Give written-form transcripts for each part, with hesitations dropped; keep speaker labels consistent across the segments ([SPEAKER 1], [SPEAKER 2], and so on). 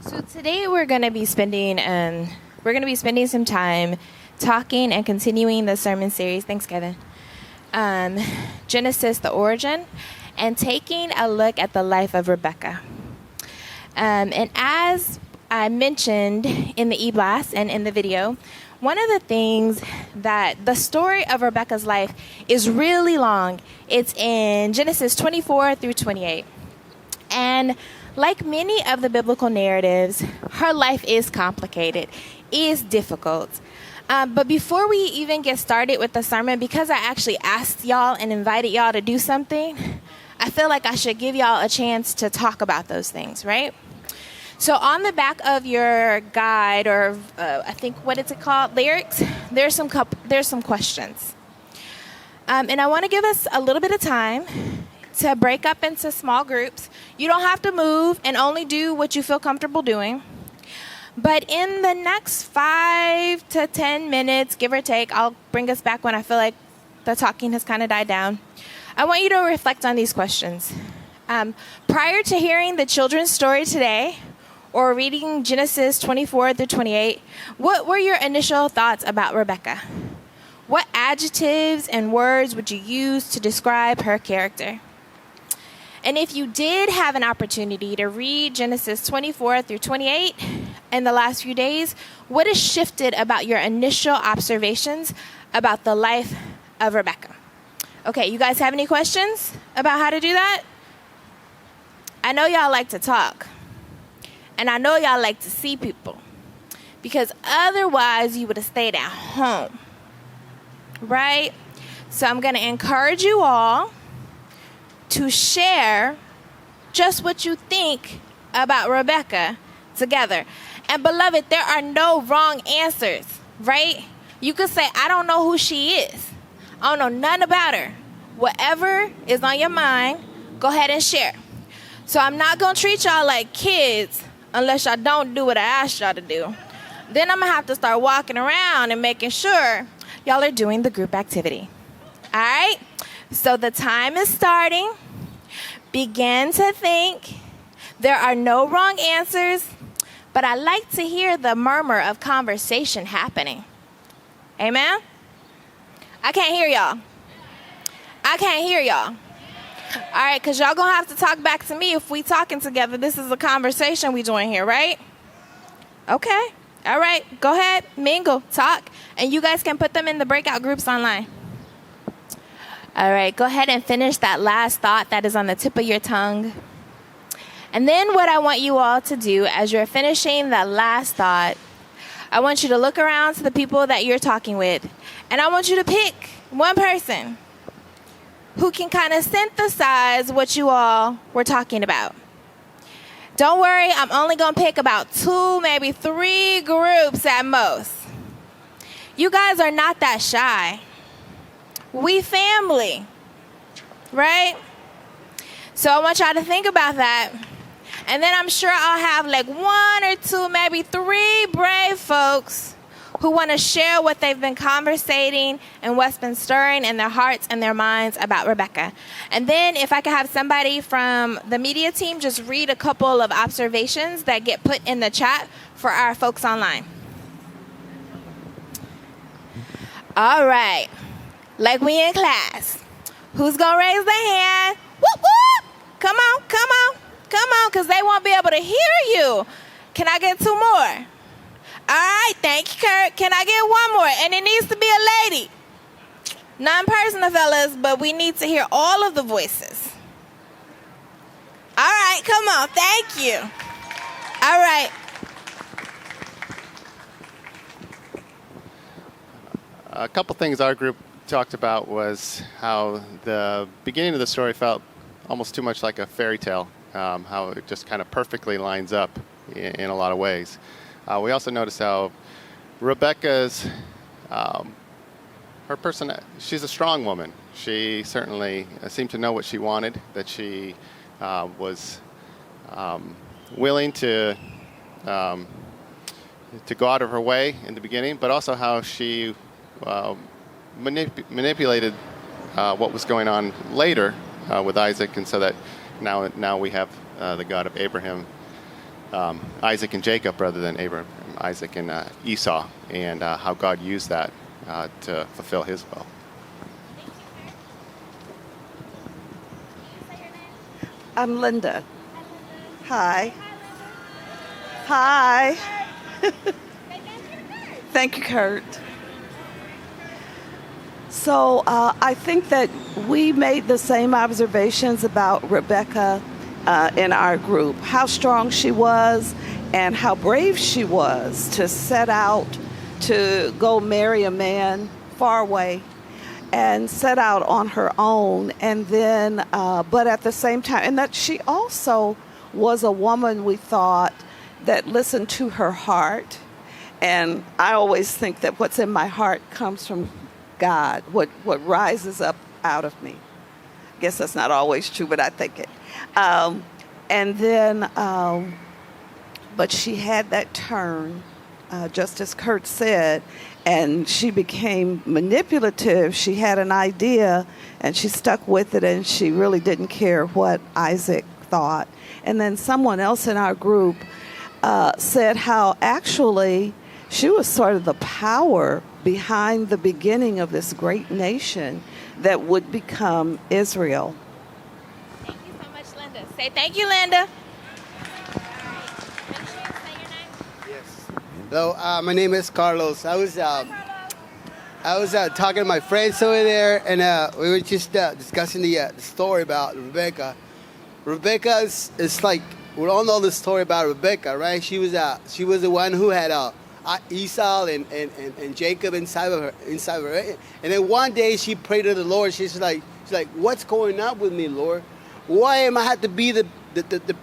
[SPEAKER 1] So today we're going to be spending some time talking and continuing the sermon series. Thanks, Kevin. Genesis, the origin, and taking a look at the life of Rebekah. And as I mentioned in the e-blast and in the video, one of the things that the story of Rebekah's life is really long. It's in Genesis 24 through 28. And like many of the biblical narratives, her life is complicated, is difficult. But before we even get started with the sermon, because I actually asked y'all and invited y'all to do something, I feel like I should give y'all a chance to talk about those things, right? So on the back of your guide, or I think, what is it called? Lyrics, there's some questions. And I want to give us a little bit of time to break up into small groups. You don't have to move and only do what you feel comfortable doing. But in the next 5 to 10 minutes, give or take, I'll bring us back when I feel like the talking has kind of died down. I want you to reflect on these questions. Prior to hearing the children's story today, or reading Genesis 24 through 28, what were your initial thoughts about Rebekah? What adjectives and words would you use to describe her character? And if you did have an opportunity to read Genesis 24 through 28 in the last few days, what has shifted about your initial observations about the life of Rebekah? Okay, you guys have any questions about how to do that? I know y'all like to talk, and I know y'all like to see people, because otherwise you would have stayed at home, right? So I'm going to encourage you all to share just what you think about Rebekah together. And beloved, there are no wrong answers, right? You could say, I don't know who she is. I don't know nothing about her. Whatever is on your mind, go ahead and share. So I'm not going to treat y'all like kids unless y'all don't do what I asked y'all to do. Then I'm going to have to start walking around and making sure y'all are doing the group activity. All right? So the time is starting. Begin to think. There are no wrong answers, but I like to hear the murmur of conversation happening. Amen? I can't hear y'all. I can't hear y'all. All right, because y'all going to have to talk back to me if we talking together. This is a conversation we doing here, right? Okay. All right. Go ahead. Mingle. Talk. And you guys can put them in the breakout groups online. All right, go ahead and finish that last thought that is on the tip of your tongue. And then what I want you all to do as you're finishing that last thought, I want you to look around to the people that you're talking with, and I want you to pick one person who can kind of synthesize what you all were talking about. Don't worry, I'm only going to pick about 2, maybe 3 groups at most. You guys are not that shy. We family, right? So I want y'all to think about that. And then I'm sure I'll have like 1 or 2, maybe 3 brave folks who want to share what they've been conversating and what's been stirring in their hearts and their minds about Rebekah. And then if I could have somebody from the media team just read a couple of observations that get put in the chat for our folks online. All right. Like we in class. Who's going to raise their hand? Whoop, whoop. Come on, come on, come on, because they won't be able to hear you. Can I get 2 more? All right, thank you, Kurt. Can I get 1 more? And it needs to be a lady. Non-personal, fellas, but we need to hear all of the voices. All right, come on. Thank you. All right.
[SPEAKER 2] A couple things our group talked about was how the beginning of the story felt almost too much like a fairy tale, how it just kind of perfectly lines up in a lot of ways. We also noticed how Rebekah's, her person, she's a strong woman. She certainly seemed to know what she wanted, that she was willing to go out of her way in the beginning, but also how she manipulated what was going on later with Isaac, and so that now we have the God of Abraham Isaac and Jacob rather than Abraham, Isaac and Esau, and how God used that to fulfill his will.
[SPEAKER 3] I'm Linda. Hi. Hi. Thank you, Kurt. So I think that we made the same observations about Rebekah in our group, how strong she was and how brave she was to set out to go marry a man far away and set out on her own. And then, but at the same time, and that she also was a woman, we thought, that listened to her heart. And I always think that what's in my heart comes from God, what rises up out of me. I guess that's not always true, but I think it. And then, but she had that turn, just as Kurt said, and she became manipulative. She had an idea, and she stuck with it, and she really didn't care what Isaac thought. And then someone else in our group said how actually she was sort of the power behind the beginning of this great nation that would become Israel.
[SPEAKER 1] Thank you so much, Linda. Say thank you, Linda.
[SPEAKER 4] Yes. Hello, my name is Carlos. I was talking to my friends over there, and we were just discussing the story about Rebekah. Rebekah is like, we all know the story about Rebekah, right? She was the one who had Esau and Jacob inside of her. And then one day she prayed to the Lord. She's like, what's going on with me, Lord? Why am I have to be the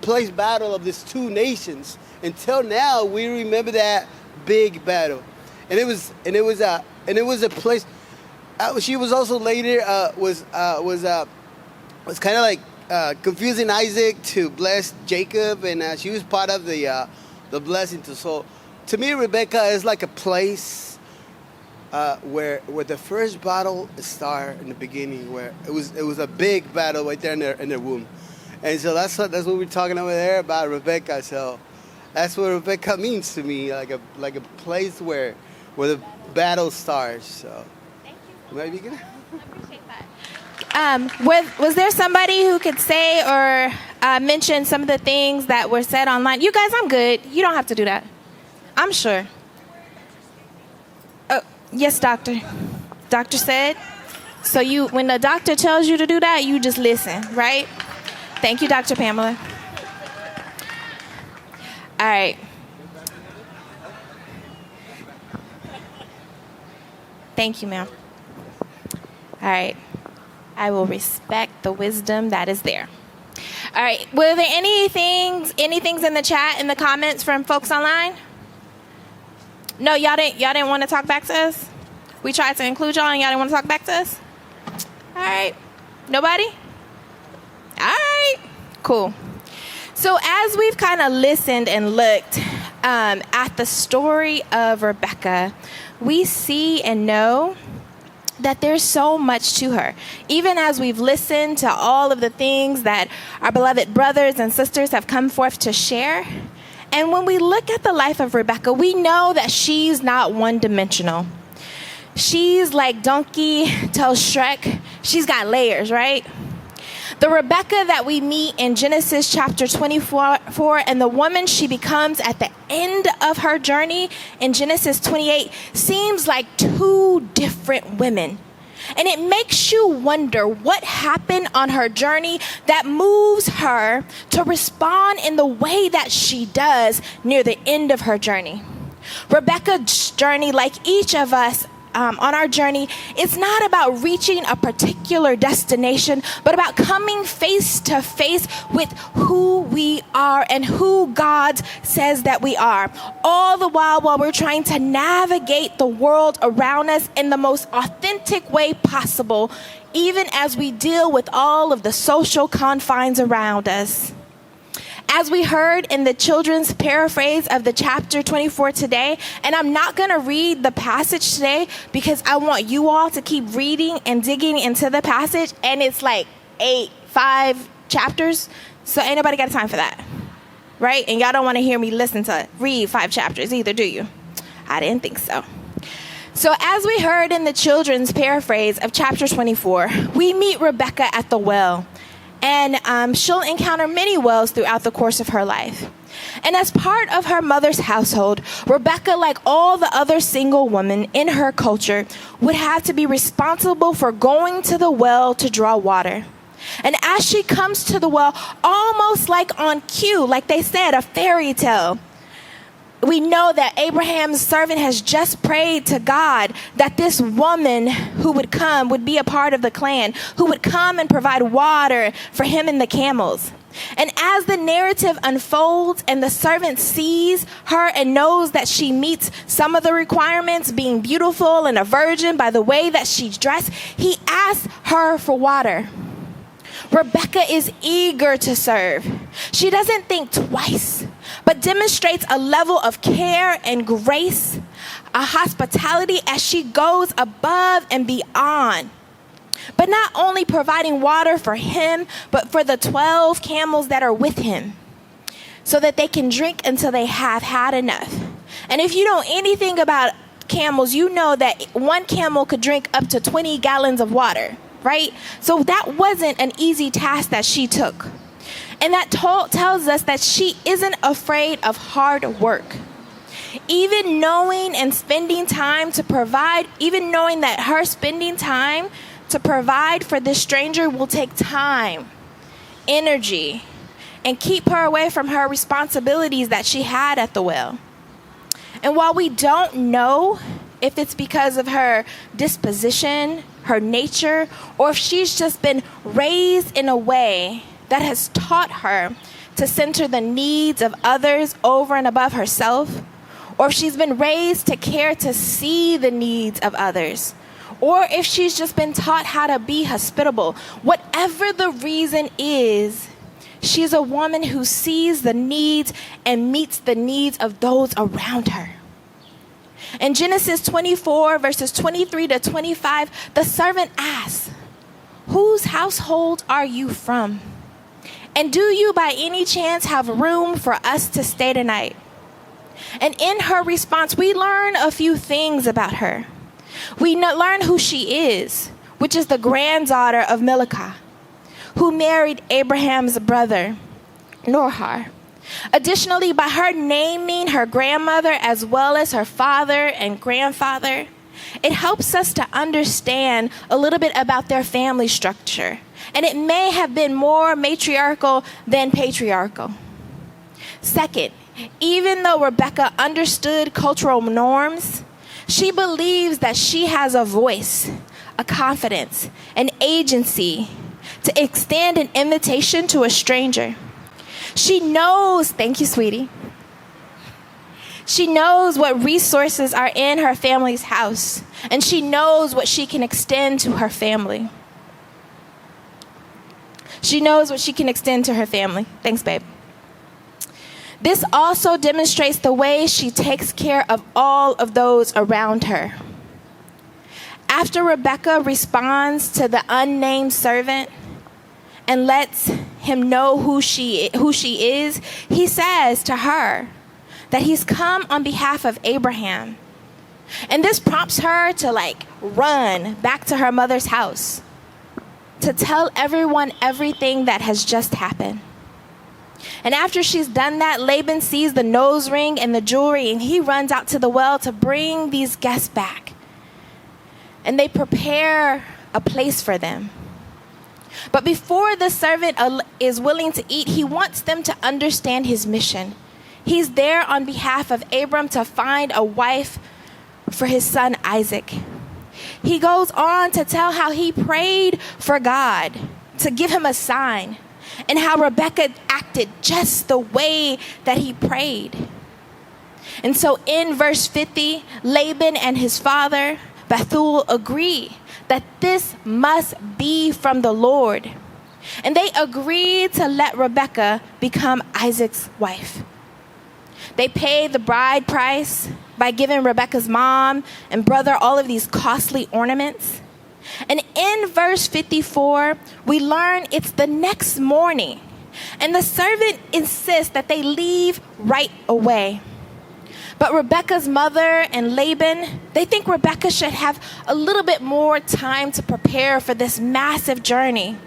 [SPEAKER 4] place battle of these two nations? Until now, we remember that big battle, and it was a place. She was also later was kind of like confusing Isaac to bless Jacob, and she was part of the blessing too. So to me, Rebekah is like a place where the first battle started in the beginning, where it was a big battle right there in their womb, and so that's what we're talking over there about Rebekah. So that's what Rebekah means to me, like a place where the battle starts. So
[SPEAKER 1] Thank you.
[SPEAKER 4] Maybe you can.
[SPEAKER 1] I appreciate that. Was there somebody who could say or mention some of the things that were said online? You guys, I'm good. You don't have to do that. I'm sure. Oh, yes, doctor. Doctor said. So when the doctor tells you to do that, you just listen, right? Thank you, Dr. Pamela. All right. Thank you, ma'am. All right. I will respect the wisdom that is there. All right. Were there anything's in the chat, in the comments from folks online? No, y'all didn't want to talk back to us? We tried to include y'all and y'all didn't want to talk back to us? All right. Nobody? All right. Cool. So as we've kind of listened and looked at the story of Rebekah, we see and know that there's so much to her. Even as we've listened to all of the things that our beloved brothers and sisters have come forth to share, and when we look at the life of Rebekah, we know that she's not one-dimensional. She's like Donkey tells Shrek. She's got layers, right? The Rebekah that we meet in Genesis chapter 24 and the woman she becomes at the end of her journey in Genesis 28 seems like two different women. And it makes you wonder what happened on her journey that moves her to respond in the way that she does near the end of her journey. Rebekah's journey, like each of us, on our journey, it's not about reaching a particular destination, but about coming face to face with who we are and who God says that we are. All the while we're trying to navigate the world around us in the most authentic way possible, even as we deal with all of the social confines around us. As we heard in the children's paraphrase of the chapter 24 today, and I'm not going to read the passage today because I want you all to keep reading and digging into the passage, and it's like 5 chapters, so ain't nobody got time for that. right? And y'all don't want to hear me read 5 chapters either, do you? I didn't think so. So as we heard in the children's paraphrase of chapter 24, we meet Rebekah at the well. And she'll encounter many wells throughout the course of her life. And as part of her mother's household, Rebekah, like all the other single women in her culture, would have to be responsible for going to the well to draw water. And as she comes to the well, almost like on cue, like they said, a fairy tale, we know that Abraham's servant has just prayed to God that this woman who would come would be a part of the clan, who would come and provide water for him and the camels. And as the narrative unfolds and the servant sees her and knows that she meets some of the requirements, being beautiful and a virgin by the way that she's dressed, he asks her for water. Rebekah is eager to serve. She doesn't think twice, but demonstrates a level of care and grace, a hospitality as she goes above and beyond. But not only providing water for him, but for the 12 camels that are with him, so that they can drink until they have had enough. And if you know anything about camels, you know that one camel could drink up to 20 gallons of water. Right? So that wasn't an easy task that she took. And that tells us that she isn't afraid of hard work. Even knowing and spending time to provide, even knowing that her spending time to provide for this stranger will take time, energy, and keep her away from her responsibilities that she had at the well. And while we don't know if it's because of her disposition, her nature, or if she's just been raised in a way that has taught her to center the needs of others over and above herself, or if she's been raised to care to see the needs of others, or if she's just been taught how to be hospitable, whatever the reason is, she's a woman who sees the needs and meets the needs of those around her. In Genesis 24, verses 23 to 25, the servant asks, "Whose household are you from? And do you by any chance have room for us to stay tonight?" And in her response, we learn a few things about her. We learn who she is, which is the granddaughter of Rebekah, who married Abraham's brother, Nahor. Additionally, by her naming her grandmother as well as her father and grandfather, it helps us to understand a little bit about their family structure. And it may have been more matriarchal than patriarchal. Second, even though Rebekah understood cultural norms, she believes that she has a voice, a confidence, an agency to extend an invitation to a stranger. She knows, thank you, sweetie. She knows what resources are in her family's house, and she knows what she can extend to her family. She knows what she can extend to her family. Thanks, babe. This also demonstrates the way she takes care of all of those around her. After Rebekah responds to the unnamed servant and lets him know who she is, he says to her that he's come on behalf of Abraham. And this prompts her to run back to her mother's house to tell everyone everything that has just happened. And after she's done that, Laban sees the nose ring and the jewelry, and he runs out to the well to bring these guests back. And they prepare a place for them. But before the servant is willing to eat, he wants them to understand his mission. He's there on behalf of Abram to find a wife for his son Isaac. He goes on to tell how he prayed for God to give him a sign, and how Rebekah acted just the way that he prayed. And so in verse 50, Laban and his father, Bethuel, agree that this must be from the Lord. And they agreed to let Rebekah become Isaac's wife. They paid the bride price by giving Rebekah's mom and brother all of these costly ornaments. And in verse 54, we learn it's the next morning And the servant insists that they leave right away. But Rebekah's mother and Laban, they think Rebekah should have a little bit more time to prepare for this massive journey.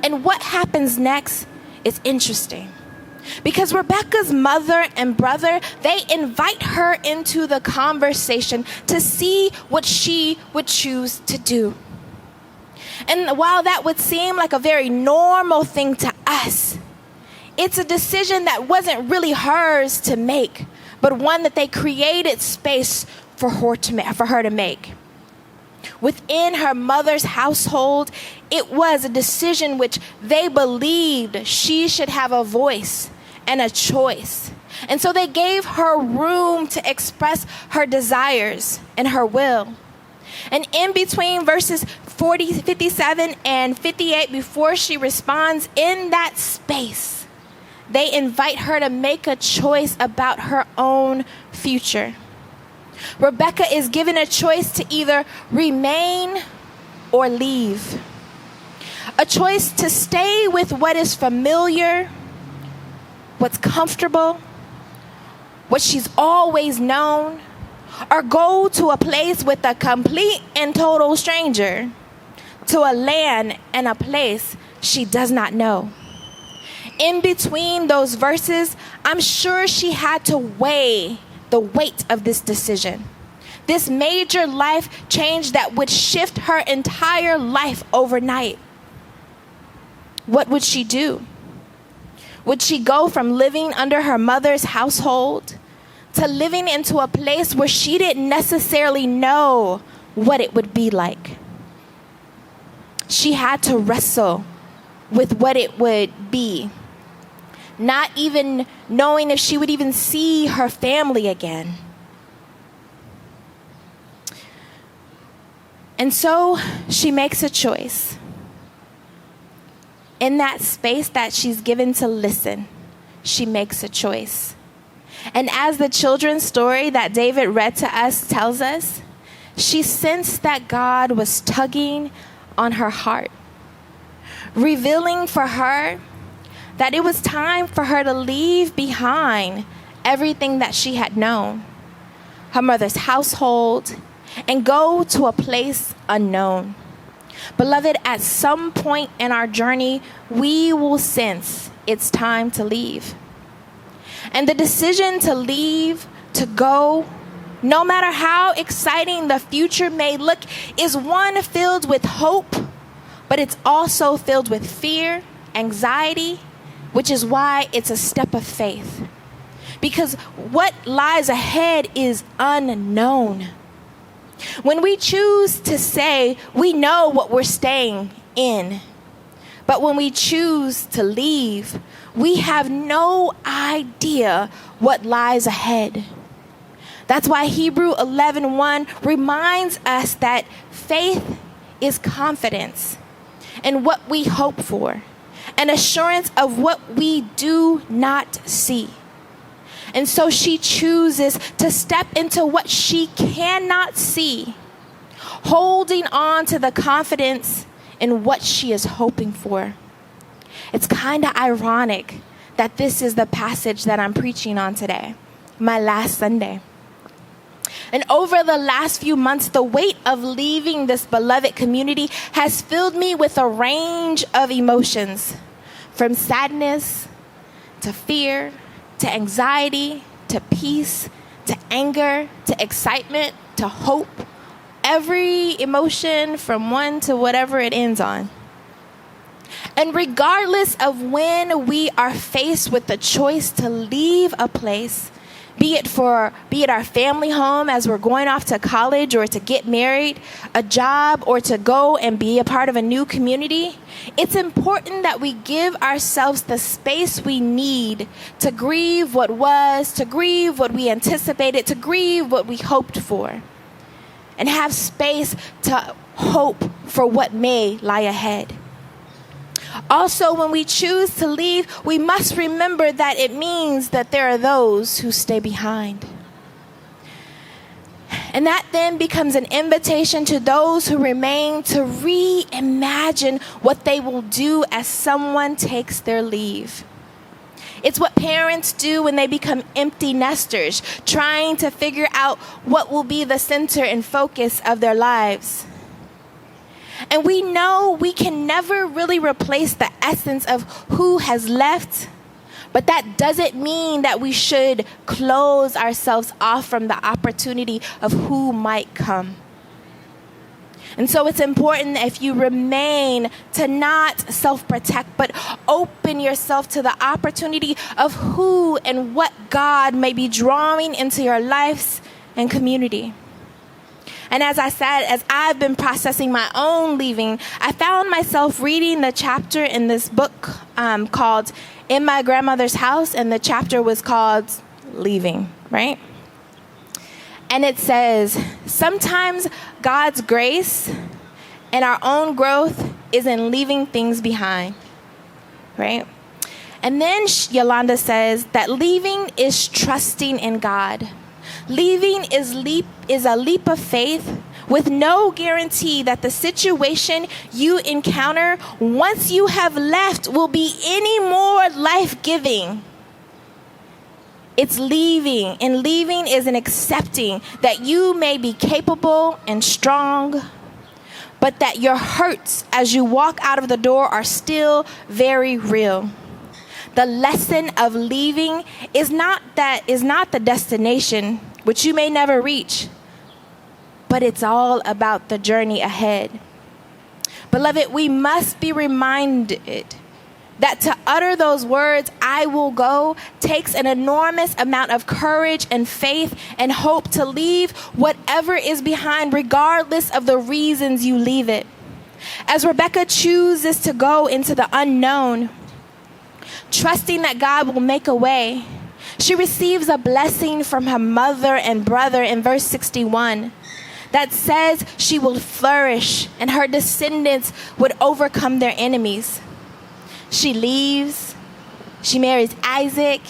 [SPEAKER 1] And what happens next is interesting. Because Rebekah's mother and brother, they invite her into the conversation to see what she would choose to do. And while that would seem like a very normal thing to us, it's a decision that wasn't really hers to make, but one that they created space for her to make. Within her mother's household, it was a decision which they believed she should have a voice and a choice. And so they gave her room to express her desires and her will. And in between verses 57 and 58, before she responds, in that space, they invite her to make a choice about her own future. Rebekah is given a choice to either remain or leave. A choice to stay with what is familiar, what's comfortable, what she's always known, or go to a place with a complete and total stranger, to a land and a place she does not know. In between those verses, I'm sure she had to weigh the weight of this decision. This major life change that would shift her entire life overnight. What would she do? Would she go from living under her mother's household to living into a place where she didn't necessarily know what it would be like? She had to wrestle with what it would be, not even knowing if she would even see her family again. And so she makes a choice. In that space that she's given to listen, she makes a choice. And as the children's story that David read to us tells us, she sensed that God was tugging on her heart, revealing for her that it was time for her to leave behind everything that she had known, her mother's household, and go to a place unknown. Beloved, at some point in our journey, we will sense it's time to leave. And the decision to leave, to go, no matter how exciting the future may look, is one filled with hope, but it's also filled with fear, anxiety, which is why it's a step of faith. Because what lies ahead is unknown. When we choose to say we know what we're staying in, but when we choose to leave, we have no idea what lies ahead. That's why Hebrews 11:1 reminds us that faith is confidence in what we hope for, an assurance of what we do not see. And so she chooses to step into what she cannot see, holding on to the confidence in what she is hoping for. It's kind of ironic that this is the passage that I'm preaching on today, my last Sunday. And over the last few months, the weight of leaving this beloved community has filled me with a range of emotions, from sadness to fear, to anxiety, to peace, to anger, to excitement, to hope. Every emotion from one to whatever it ends on. And regardless of when we are faced with the choice to leave a place, be it our family home as we're going off to college or to get married, a job, or to go and be a part of a new community, it's important that we give ourselves the space we need to grieve what was, to grieve what we anticipated, to grieve what we hoped for, and have space to hope for what may lie ahead. Also, when we choose to leave, we must remember that it means that there are those who stay behind. And that then becomes an invitation to those who remain to reimagine what they will do as someone takes their leave. It's what parents do when they become empty nesters, trying to figure out what will be the center and focus of their lives. And we know we can never really replace the essence of who has left, but that doesn't mean that we should close ourselves off from the opportunity of who might come. And so it's important that if you remain to not self-protect, but open yourself to the opportunity of who and what God may be drawing into your lives and community. And as I said, as I've been processing my own leaving, I found myself reading the chapter in this book called In My Grandmother's House, and the chapter was called Leaving, right? And it says, sometimes God's grace and our own growth is in leaving things behind, right? And then Yolanda says that leaving is trusting in God. Leaving is a leap of faith with no guarantee that the situation you encounter once you have left will be any more life-giving. It's leaving, and leaving is an accepting that you may be capable and strong, but that your hurts as you walk out of the door are still very real. The lesson of leaving is not the destination, which you may never reach, but it's all about the journey ahead. Beloved, we must be reminded that to utter those words, I will go, takes an enormous amount of courage and faith and hope to leave whatever is behind, regardless of the reasons you leave it. As Rebekah chooses to go into the unknown, trusting that God will make a way, she receives a blessing from her mother and brother in verse 61 that says she will flourish and her descendants would overcome their enemies. She leaves, she marries Isaac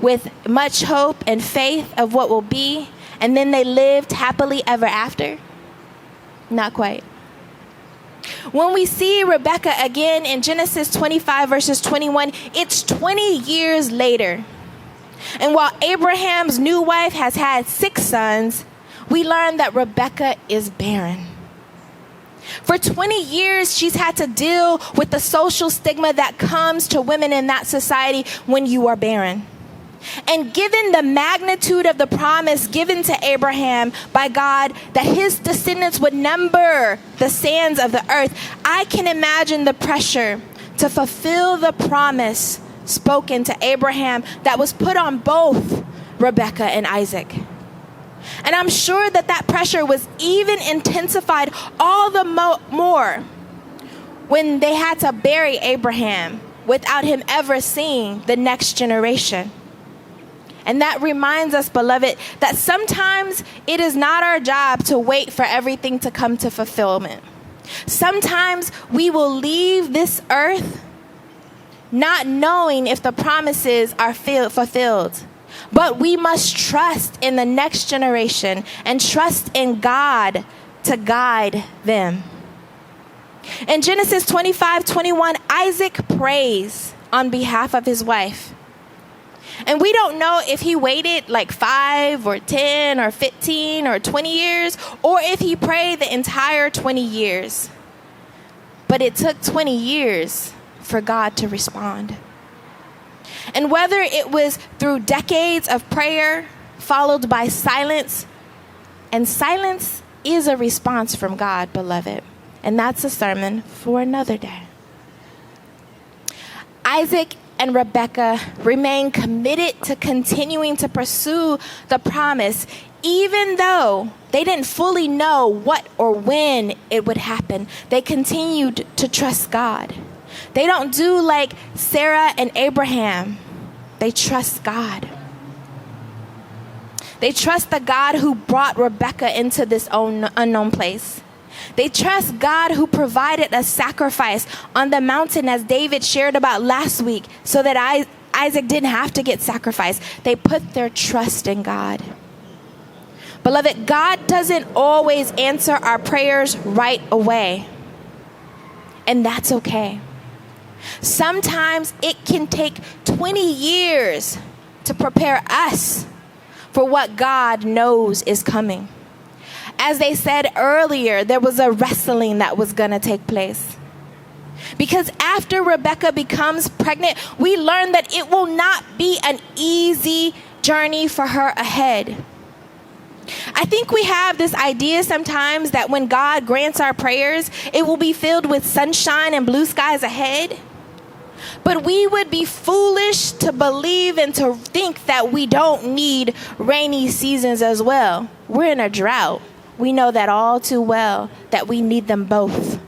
[SPEAKER 1] with much hope and faith of what will be, and then they lived happily ever after? Not quite. When we see Rebekah again in Genesis 25 verses 21, it's 20 years later. And while Abraham's new wife has had 6 sons, we learn that Rebekah is barren. For 20 years, she's had to deal with the social stigma that comes to women in that society when you are barren. And given the magnitude of the promise given to Abraham by God that his descendants would number the sands of the earth, I can imagine the pressure to fulfill the promise spoken to Abraham that was put on both Rebekah and Isaac. And I'm sure that pressure was even intensified all the more when they had to bury Abraham without him ever seeing the next generation. And that reminds us, beloved, that sometimes it is not our job to wait for everything to come to fulfillment. Sometimes we will leave this earth not knowing if the promises are fulfilled. But we must trust in the next generation and trust in God to guide them. In Genesis 25:21, Isaac prays on behalf of his wife. And we don't know if he waited like 5 or 10 or 15 or 20 years, or if he prayed the entire 20 years. But it took 20 years for God to respond. And whether it was through decades of prayer followed by silence, and silence is a response from God, beloved. And that's a sermon for another day. Isaac and Rebekah remain committed to continuing to pursue the promise, even though they didn't fully know what or when it would happen. They continued to trust God. They don't do like Sarah and Abraham. They trust God. They trust the God who brought Rebekah into this unknown place. They trust God who provided a sacrifice on the mountain, as David shared about last week, so that Isaac didn't have to get sacrificed. They put their trust in God. Beloved, God doesn't always answer our prayers right away. And that's okay. Sometimes it can take 20 years to prepare us for what God knows is coming. As they said earlier, there was a wrestling that was going to take place. Because after Rebekah becomes pregnant, we learn that it will not be an easy journey for her ahead. I think we have this idea sometimes that when God grants our prayers, it will be filled with sunshine and blue skies ahead. But we would be foolish to believe and to think that we don't need rainy seasons as well. We're in a drought. We know that all too well, that we need them both.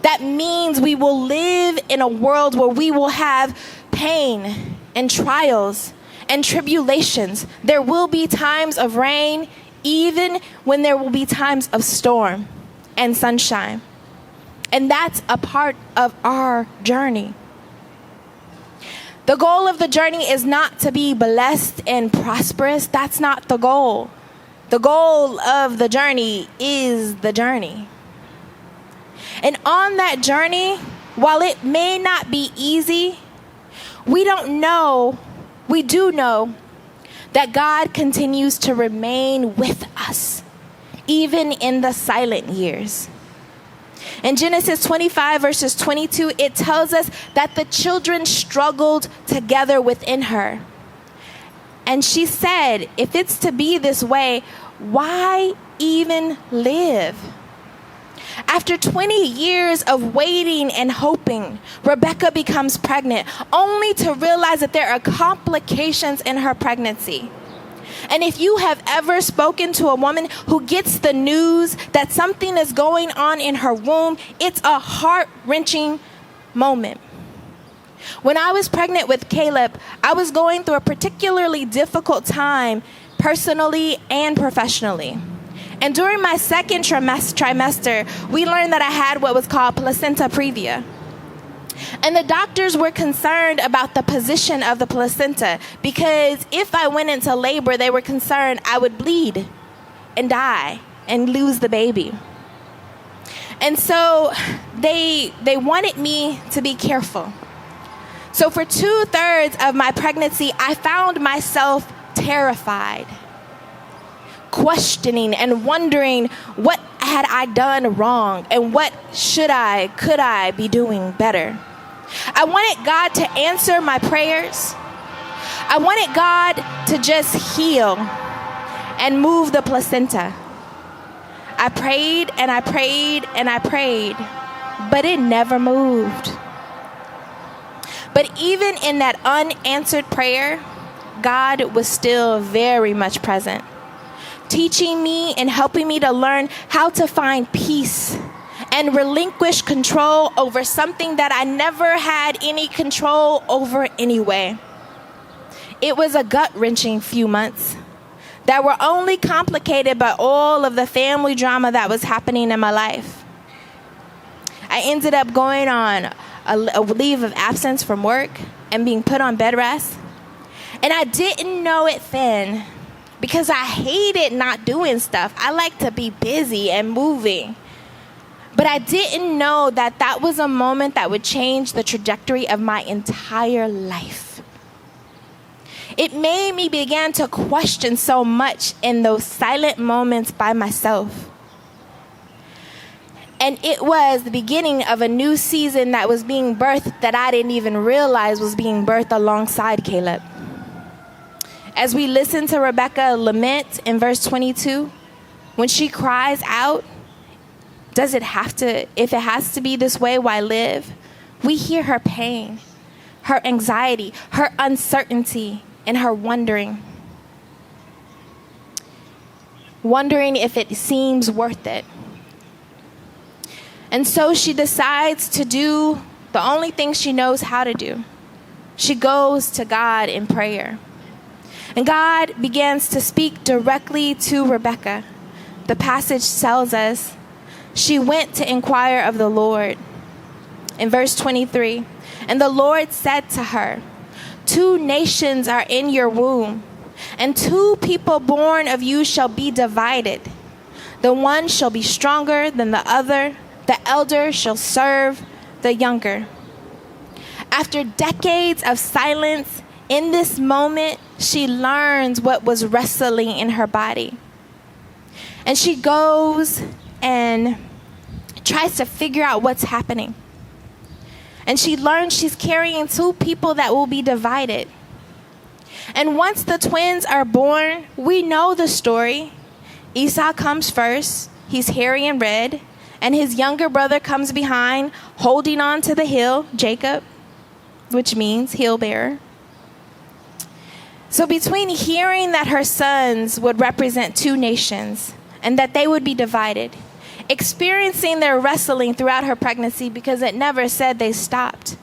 [SPEAKER 1] That means we will live in a world where we will have pain and trials and tribulations. There will be times of rain, even when there will be times of storm and sunshine. And that's a part of our journey. The goal of the journey is not to be blessed and prosperous. That's not the goal. The goal of the journey is the journey. And on that journey, while it may not be easy, we do know that God continues to remain with us, even in the silent years. In Genesis 25, verses 22, it tells us that the children struggled together within her. And she said, if it's to be this way, why even live? After 20 years of waiting and hoping, Rebekah becomes pregnant, only to realize that there are complications in her pregnancy. And if you have ever spoken to a woman who gets the news that something is going on in her womb, it's a heart-wrenching moment. When I was pregnant with Caleb, I was going through a particularly difficult time personally and professionally. And during my second trimester, we learned that I had what was called placenta previa. And the doctors were concerned about the position of the placenta because if I went into labor, they were concerned I would bleed and die and lose the baby. And so they wanted me to be careful. So for 2/3 of my pregnancy, I found myself terrified, questioning and wondering what had I done wrong and what could I be doing better. I wanted God to answer my prayers. I wanted God to just heal and move the placenta. I prayed and I prayed and I prayed, but it never moved. But even in that unanswered prayer, God was still very much present, teaching me and helping me to learn how to find peace and relinquish control over something that I never had any control over anyway. It was a gut-wrenching few months that were only complicated by all of the family drama that was happening in my life. I ended up going on a leave of absence from work and being put on bed rest. And I didn't know it then because I hated not doing stuff. I like to be busy and moving. But I didn't know that that was a moment that would change the trajectory of my entire life. It made me begin to question so much in those silent moments by myself. And it was the beginning of a new season that was being birthed that I didn't even realize was being birthed alongside Caleb. As we listen to Rebekah lament in verse 22, when she cries out, if it has to be this way, why live? We hear her pain, her anxiety, her uncertainty, and her wondering if it seems worth it. And so she decides to do the only thing she knows how to do. She goes to God in prayer. And God begins to speak directly to Rebekah. The passage tells us she went to inquire of the Lord. In verse 23, and the Lord said to her, 2 nations are in your womb, and 2 people born of you shall be divided. The one shall be stronger than the other. The elder shall serve the younger." After decades of silence, in this moment, she learns what was wrestling in her body. And she goes and tries to figure out what's happening. And she learns she's carrying 2 people that will be divided. And once the twins are born, we know the story. Esau comes first. He's hairy and red. And his younger brother comes behind, holding on to the heel, Jacob, which means heel bearer. So between hearing that her sons would represent 2 nations and that they would be divided, experiencing their wrestling throughout her pregnancy because it never said they stopped,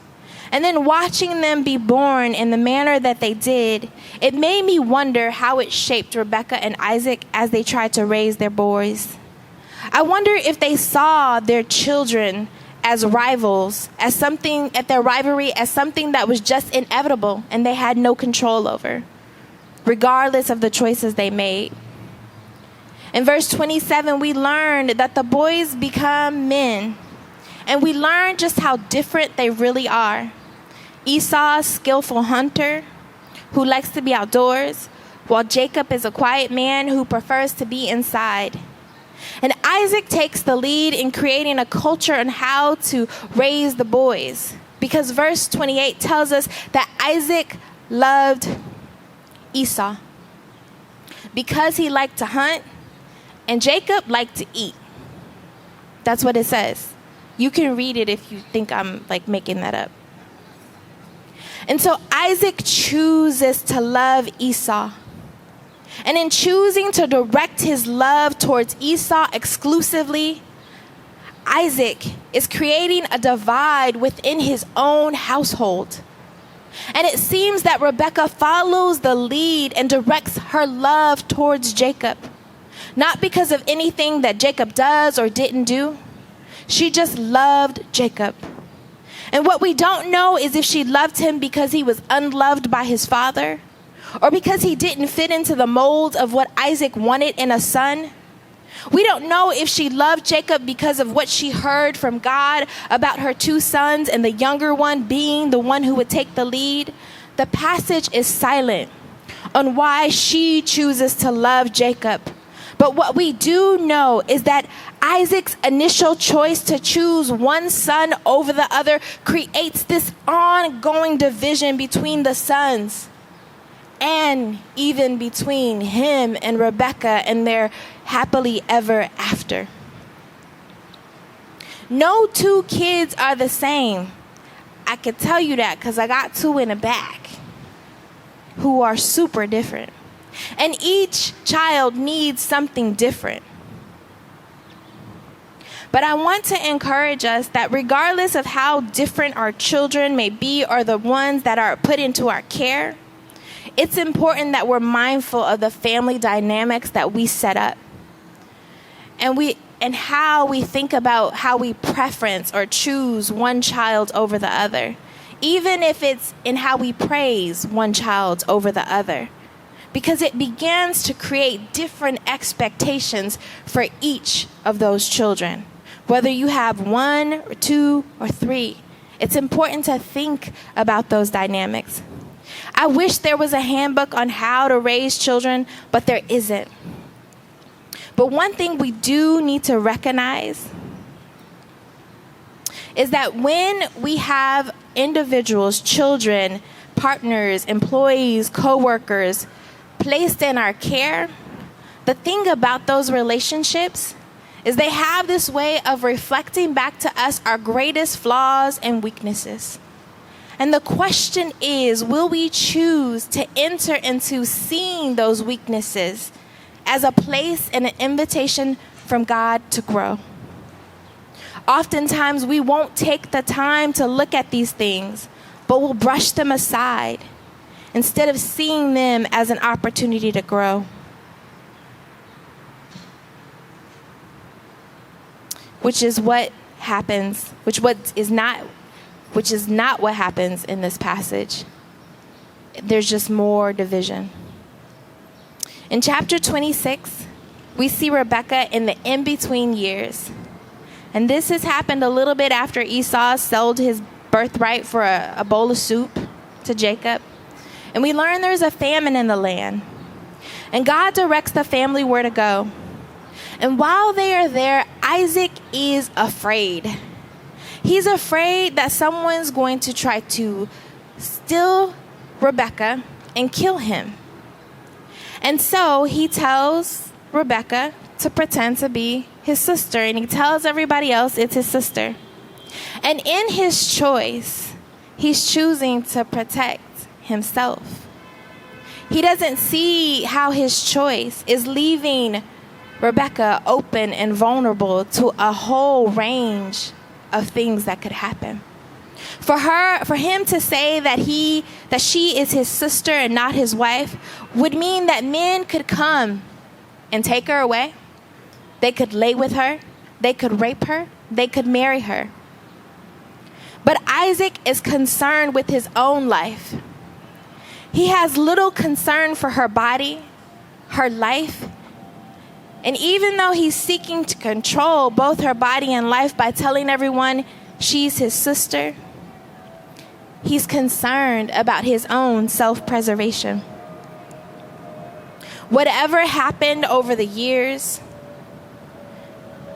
[SPEAKER 1] and then watching them be born in the manner that they did, it made me wonder how it shaped Rebekah and Isaac as they tried to raise their boys. I wonder if they saw their children as rivals, as something, at their rivalry, as something that was just inevitable and they had no control over, regardless of the choices they made. In verse 27, we learned that the boys become men, and we learn just how different they really are. Esau, a skillful hunter who likes to be outdoors, while Jacob is a quiet man who prefers to be inside. And Isaac takes the lead in creating a culture on how to raise the boys, because verse 28 tells us that Isaac loved Esau because he liked to hunt and Jacob liked to eat. That's what it says. You can read it if you think I'm making that up. And so Isaac chooses to love Esau. And in choosing to direct his love towards Esau exclusively, Isaac is creating a divide within his own household. And it seems that Rebekah follows the lead and directs her love towards Jacob, not because of anything that Jacob does or didn't do. She just loved Jacob. And what we don't know is if she loved him because he was unloved by his father, or because he didn't fit into the mold of what Isaac wanted in a son. We don't know if she loved Jacob because of what she heard from God about her 2 sons and the younger one being the one who would take the lead. The passage is silent on why she chooses to love Jacob. But what we do know is that Isaac's initial choice to choose one son over the other creates this ongoing division between the sons, and even between him and Rebekah and their happily ever after. No 2 kids are the same. I can tell you that because I got 2 in the back who are super different. And each child needs something different. But I want to encourage us that regardless of how different our children may be or the ones that are put into our care, it's important that we're mindful of the family dynamics that we set up. And how we think about how we preference or choose one child over the other, even if it's in how we praise one child over the other, because it begins to create different expectations for each of those children. Whether you have 1 or 2 or 3, it's important to think about those dynamics. I wish there was a handbook on how to raise children, but there isn't. But one thing we do need to recognize is that when we have individuals, children, partners, employees, co-workers placed in our care, the thing about those relationships is they have this way of reflecting back to us our greatest flaws and weaknesses. And the question is, will we choose to enter into seeing those weaknesses as a place and an invitation from God to grow? Oftentimes, we won't take the time to look at these things, but we'll brush them aside instead of seeing them as an opportunity to grow. Which is what happens, which is not what happens in this passage. There's just more division. In chapter 26, we see Rebekah in the in-between years. And this has happened a little bit after Esau sold his birthright for a bowl of soup to Jacob. And we learn there's a famine in the land. And God directs the family where to go. And while they are there, Isaac is afraid. He's afraid that someone's going to try to steal Rebekah and kill him. And so he tells Rebekah to pretend to be his sister, and he tells everybody else it's his sister. And in his choice, he's choosing to protect himself. He doesn't see how his choice is leaving Rebekah open and vulnerable to a whole range of things that could happen. For him to say that she is his sister and not his wife would mean that men could come and take her away. They could lay with her. They could rape her. They could marry her. But Isaac is concerned with his own life. He has little concern for her body, her life. And even though he's seeking to control both her body and life by telling everyone she's his sister, he's concerned about his own self-preservation. Whatever happened over the years,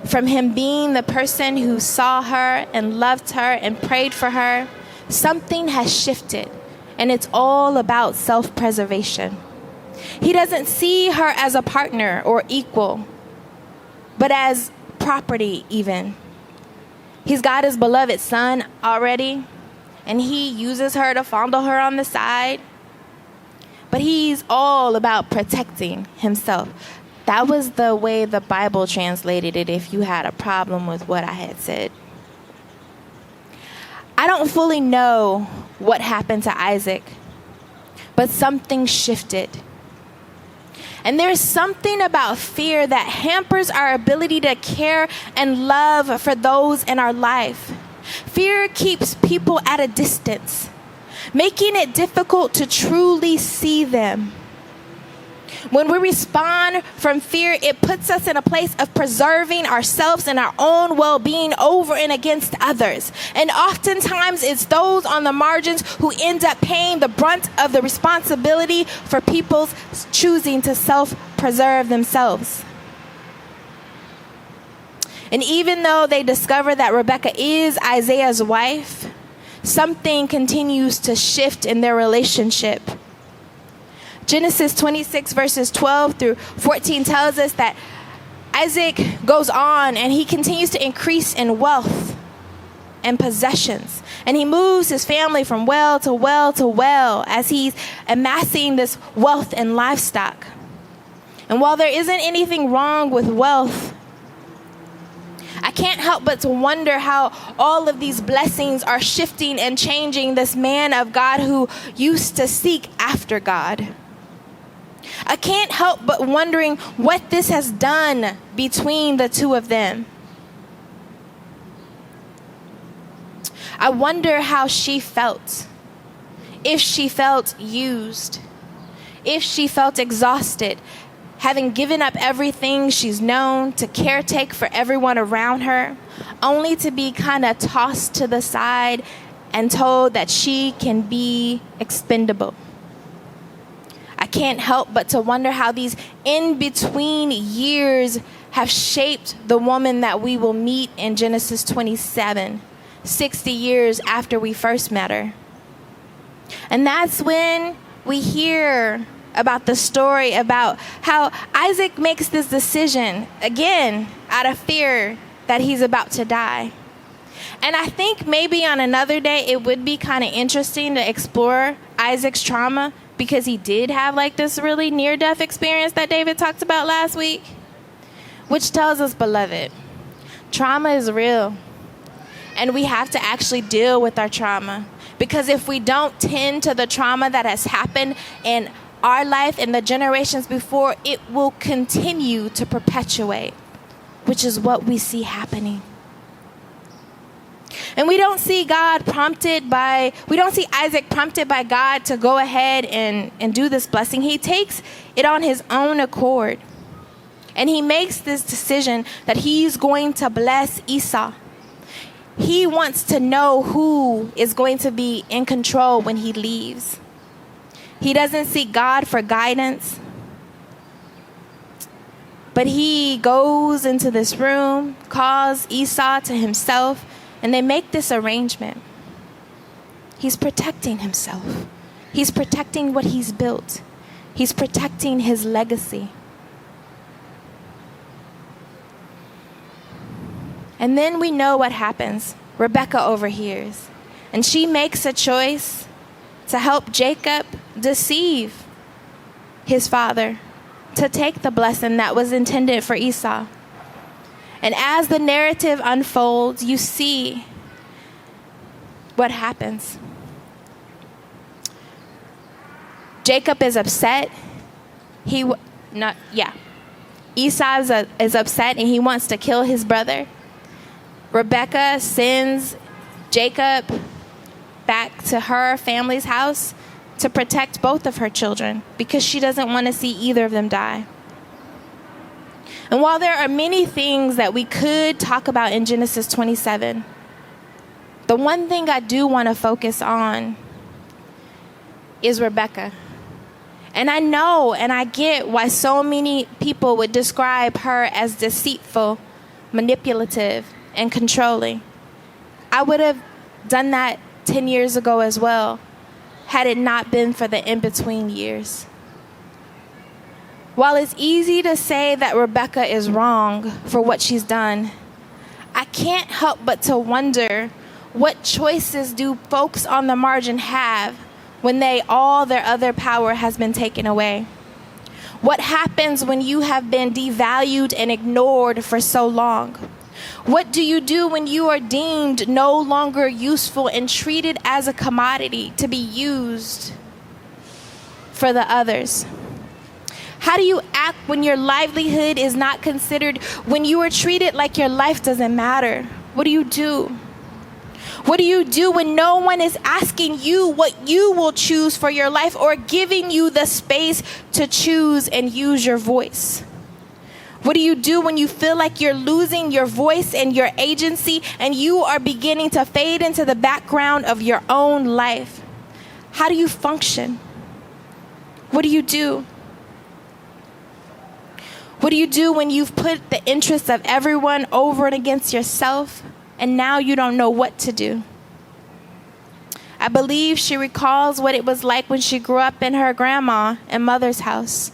[SPEAKER 1] from him being the person who saw her and loved her and prayed for her, something has shifted, and it's all about self-preservation. He doesn't see her as a partner or equal, but as property even. He's got his beloved son already, and he uses her to fondle her on the side. But he's all about protecting himself. That was the way the Bible translated it if you had a problem with what I had said. I don't fully know what happened to Isaac, but something shifted. And there's something about fear that hampers our ability to care and love for those in our life. Fear keeps people at a distance, making it difficult to truly see them. When we respond from fear, it puts us in a place of preserving ourselves and our own well-being over and against others. And oftentimes it's those on the margins who end up paying the brunt of the responsibility for people's choosing to self-preserve themselves. And even though they discover that Rebekah is Isaiah's wife, something continues to shift in their relationship. Genesis 26 verses 12 through 14 tells us that Isaac goes on and he continues to increase in wealth and possessions. And he moves his family from well to well to well as he's amassing this wealth and livestock. And while there isn't anything wrong with wealth, I can't help but to wonder how all of these blessings are shifting and changing this man of God who used to seek after God. I can't help but wondering what this has done between the two of them. I wonder how she felt. If she felt used. If she felt exhausted, having given up everything she's known to caretake for everyone around her, only to be kind of tossed to the side and told that she can be expendable. I can't help but to wonder how these in-between years have shaped the woman that we will meet in Genesis 27, 60 years after we first met her. And that's when we hear about the story about how Isaac makes this decision, again, out of fear that he's about to die. And I think maybe on another day it would be kind of interesting to explore Isaac's trauma, because he did have like this really near-death experience that David talked about last week, which tells us, beloved, trauma is real. And we have to actually deal with our trauma. Because if we don't tend to the trauma that has happened in our life and the generations before, it will continue to perpetuate, which is what we see happening. And we don't see Isaac prompted by God to go ahead and do this blessing. He takes it on his own accord. And he makes this decision that he's going to bless Esau. He wants to know who is going to be in control when he leaves. He doesn't seek God for guidance, but he goes into this room, calls Esau to himself, and they make this arrangement. He's protecting himself. He's protecting what he's built. He's protecting his legacy. And then we know what happens. Rebekah overhears, and she makes a choice to help Jacob deceive his father, to take the blessing that was intended for Esau. And as the narrative unfolds, you see what happens. Jacob is upset. Esau is upset, and he wants to kill his brother. Rebekah sends Jacob back to her family's house to protect both of her children because she doesn't want to see either of them die. And while there are many things that we could talk about in Genesis 27, the one thing I do want to focus on is Rebekah. And I know and I get why so many people would describe her as deceitful, manipulative, and controlling. I would have done that 10 years ago as well, had it not been for the in-between years. While it's easy to say that Rebekah is wrong for what she's done, I can't help but to wonder, what choices do folks on the margin have when all their other power has been taken away? What happens when you have been devalued and ignored for so long? What do you do when you are deemed no longer useful and treated as a commodity to be used for the others? How do you act when your livelihood is not considered, when you are treated like your life doesn't matter? What do you do? What do you do when no one is asking you what you will choose for your life or giving you the space to choose and use your voice? What do you do when you feel like you're losing your voice and your agency and you are beginning to fade into the background of your own life? How do you function? What do you do? What do you do when you've put the interests of everyone over and against yourself and now you don't know what to do? I believe she recalls what it was like when she grew up in her grandma and mother's house.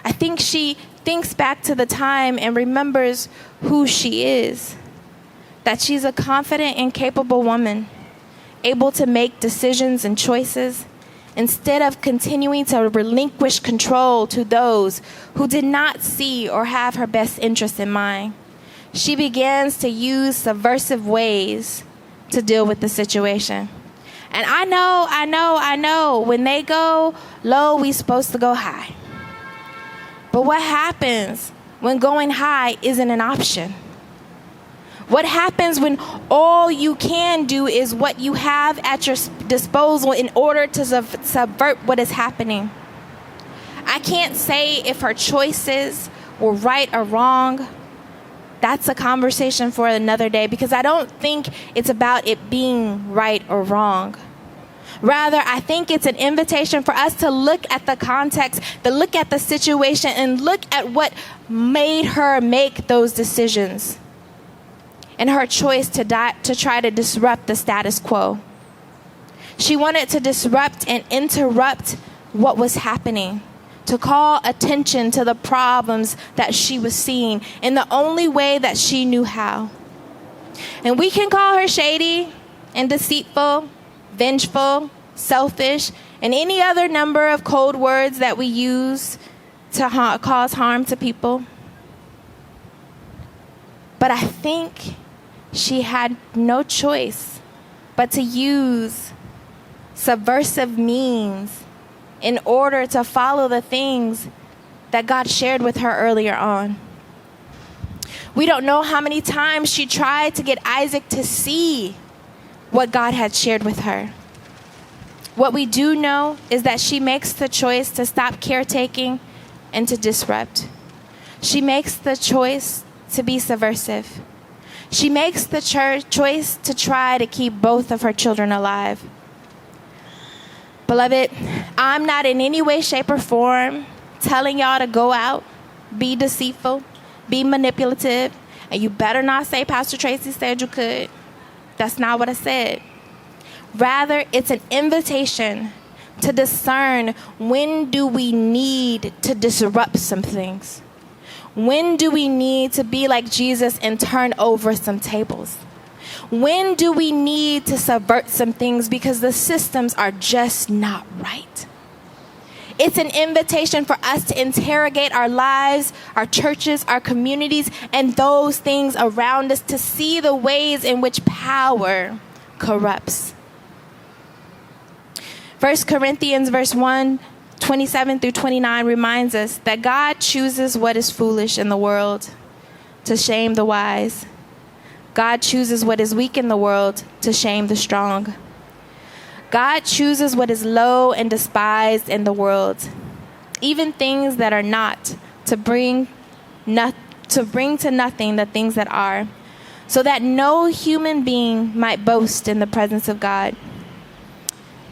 [SPEAKER 1] I think she thinks back to the time and remembers who she is. That she's a confident and capable woman, able to make decisions and choices instead of continuing to relinquish control to those who did not see or have her best interests in mind. She begins to use subversive ways to deal with the situation. And I know, when they go low, we supposed to go high. But what happens when going high isn't an option? What happens when all you can do is what you have at your disposal in order to subvert what is happening? I can't say if her choices were right or wrong. That's a conversation for another day, because I don't think it's about it being right or wrong. Rather, I think it's an invitation for us to look at the context, to look at the situation, and look at what made her make those decisions and her choice to try to disrupt the status quo. She wanted to disrupt and interrupt what was happening, to call attention to the problems that she was seeing in the only way that she knew how. And we can call her shady and deceitful, vengeful, selfish, and any other number of code words that we use to cause harm to people. But I think she had no choice but to use subversive means in order to follow the things that God shared with her earlier on. We don't know how many times she tried to get Isaac to see what God had shared with her. What we do know is that she makes the choice to stop caretaking and to disrupt. She makes the choice to be subversive. She makes the choice to try to keep both of her children alive. Beloved, I'm not in any way, shape, or form telling y'all to go out, be deceitful, be manipulative, and you better not say Pastor Tracey said you could. That's not what I said. Rather, it's an invitation to discern, when do we need to disrupt some things? When do we need to be like Jesus and turn over some tables? When do we need to subvert some things because the systems are just not right? It's an invitation for us to interrogate our lives, our churches, our communities, and those things around us to see the ways in which power corrupts. 1 Corinthians verse 1, 27 through 29 reminds us that God chooses what is foolish in the world to shame the wise. God chooses what is weak in the world to shame the strong. God chooses what is low and despised in the world, even things that are not, to bring to nothing the things that are, so that no human being might boast in the presence of God.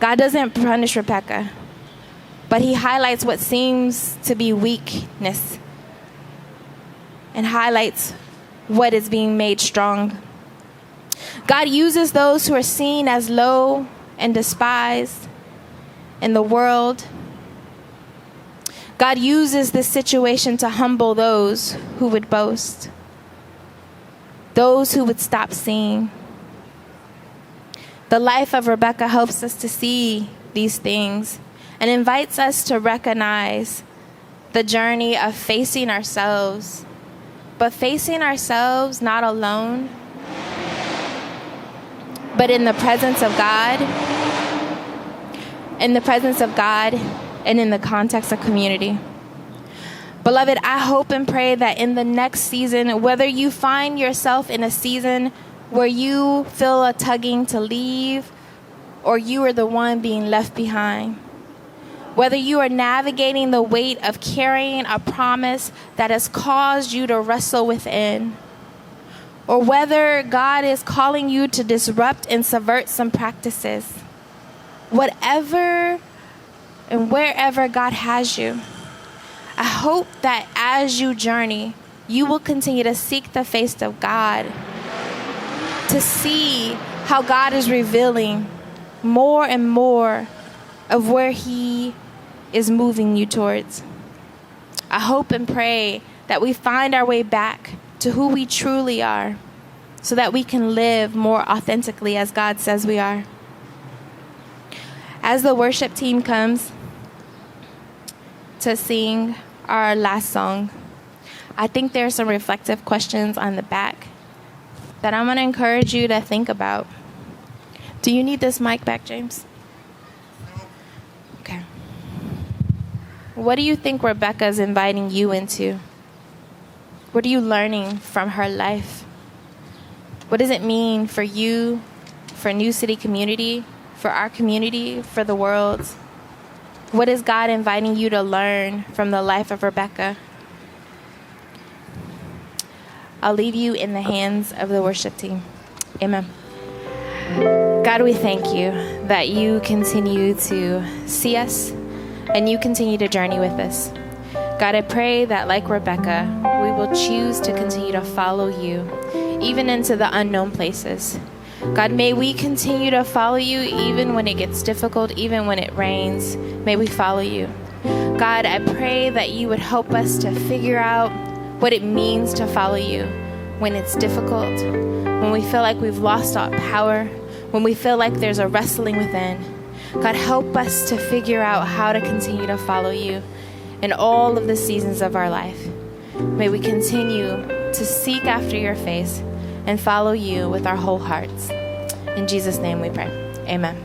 [SPEAKER 1] God doesn't punish Rebekah, but he highlights what seems to be weakness and highlights what is being made strong. God uses those who are seen as low and despised in the world. God uses this situation to humble those who would boast, those who would stop seeing. The life of Rebekah helps us to see these things and invites us to recognize the journey of facing ourselves, but facing ourselves not alone, but in the presence of God, and in the context of community. Beloved, I hope and pray that in the next season, whether you find yourself in a season where you feel a tugging to leave, or you are the one being left behind, whether you are navigating the weight of carrying a promise that has caused you to wrestle within, or whether God is calling you to disrupt and subvert some practices, whatever and wherever God has you, I hope that as you journey, you will continue to seek the face of God, to see how God is revealing more and more of where he is moving you towards. I hope and pray that we find our way back to who we truly are, so that we can live more authentically as God says we are. As the worship team comes to sing our last song, I think there are some reflective questions on the back that I'm going to encourage you to think about. Do you need this mic back, James? Okay. What do you think Rebekah is inviting you into? What are you learning from her life? What does it mean for you, for New City community, for our community, for the world? What is God inviting you to learn from the life of Rebekah? I'll leave you in the hands of the worship team. Amen. God, we thank you that you continue to see us and you continue to journey with us. God, I pray that like Rebekah, we will choose to continue to follow you, even into the unknown places. God, may we continue to follow you even when it gets difficult, even when it rains. May we follow you. God, I pray that you would help us to figure out what it means to follow you when it's difficult, when we feel like we've lost our power, when we feel like there's a wrestling within. God, help us to figure out how to continue to follow you in all of the seasons of our life. May we continue to seek after your face and follow you with our whole hearts. In Jesus' name we pray. Amen.